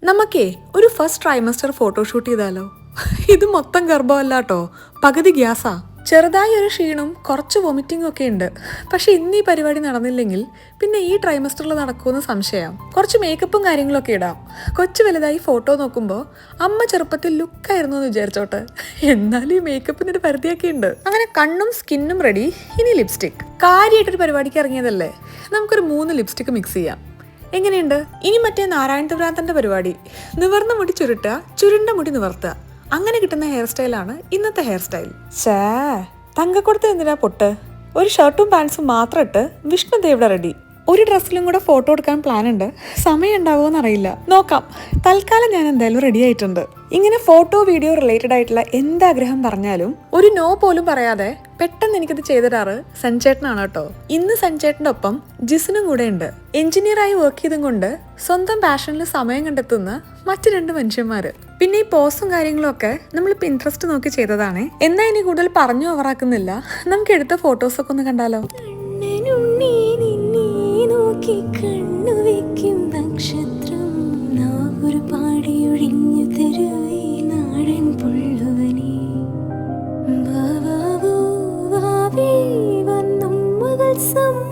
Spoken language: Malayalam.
നമുക്കേ ഒരു ഫസ്റ്റ് ട്രൈമസ്റ്റർ ഫോട്ടോഷൂട്ട് ചെയ്താലോ? ഇത് മൊത്തം ഗർഭമല്ലാട്ടോ, പകുതി ഗ്യാസാ. ചെറുതായി ഒരു ക്ഷീണവും കുറച്ച് വൊമിറ്റിംഗ് ഒക്കെ ഉണ്ട്. പക്ഷെ ഇന്ന് ഈ പരിപാടി നടന്നില്ലെങ്കിൽ പിന്നെ ഈ ട്രൈമസ്റ്ററിൽ നടക്കുമെന്ന് സംശയം. കുറച്ച് മേക്കപ്പും കാര്യങ്ങളൊക്കെ ഇടാം. കൊച്ചു വലുതായി ഫോട്ടോ നോക്കുമ്പോൾ അമ്മ ചെറുപ്പത്തിൽ ലുക്കായിരുന്നു എന്ന് വിചാരിച്ചോട്ടെ. എന്നാലും ഈ മേക്കപ്പിനൊരു പരിധിയൊക്കെ ഉണ്ട്. അങ്ങനെ കണ്ണും സ്കിന്നും റെഡി. ഇനി ലിപ്സ്റ്റിക്. കാര്യമായിട്ടൊരു പരിപാടിക്ക് ഇറങ്ങിയതല്ലേ, നമുക്കൊരു 3 ലിപ്സ്റ്റിക് മിക്സ് ചെയ്യാം. എങ്ങനെയുണ്ട്? ഇനി മറ്റേ നാരായണപുരാത്തന്റെ പരിപാടി. നിവർന്ന മുടി ചുരുട്ടുക, ചുരുണ്ട മുടി നിവർത്തുക. അങ്ങനെ കിട്ടുന്ന ഹെയർ സ്റ്റൈലാണ് ഇന്നത്തെ ഹെയർ സ്റ്റൈൽ. തങ്കക്കുടത്ത് എന്തിനാ പൊട്ട്? ഒരു ഷർട്ടും പാൻസും മാത്രം ഇട്ട് വിഷ്ണുദേവിടെ റെഡി. ഒരു ഡ്രസ്സിലും കൂടെ ഫോട്ടോ എടുക്കാൻ പ്ലാൻ ഉണ്ട്. സമയം ഉണ്ടാവുമോന്ന് അറിയില്ല, നോക്കാം. തൽക്കാലം ഞാൻ എന്തായാലും റെഡി ആയിട്ടുണ്ട്. ഇങ്ങനെ ഫോട്ടോ വീഡിയോ റിലേറ്റഡ് ആയിട്ടുള്ള എന്താഗ്രഹം പറഞ്ഞാലും ഒരു നോ പോലും പറയാതെ പെട്ടെന്ന് എനിക്കത് ചെയ്തിടാറ് സഞ്ജേട്ടനാണ് കേട്ടോ. ഇന്ന് സഞ്ജേട്ടൻ്റെ ഒപ്പം ജിസിനും കൂടെ ഉണ്ട്. എഞ്ചിനീയറായി വർക്ക് ചെയ്തും കൊണ്ട് സ്വന്തം പാഷനിൽ സമയം കണ്ടെത്തുന്ന മറ്റു 2 മനുഷ്യന്മാര്. പിന്നെ ഈ പോസും കാര്യങ്ങളും ഒക്കെ നമ്മൾ പിൻട്രസ്റ്റ് നോക്കി ചെയ്തതാണ്. എന്നാ ഇനി കൂടുതൽ പറഞ്ഞു ഓവറാക്കുന്നില്ല, നമുക്ക് എടുത്ത ഫോട്ടോസൊക്കെ ഒന്ന് കണ്ടാലോ? കണ്ണുവെക്കും നക്ഷത്രം നാവൊരു പാടിയൊഴിഞ്ഞു തരുവേ നാടൻ പുള്ളുവനെ വാവോ വാവേ വന്നും മകൾ സമ്മ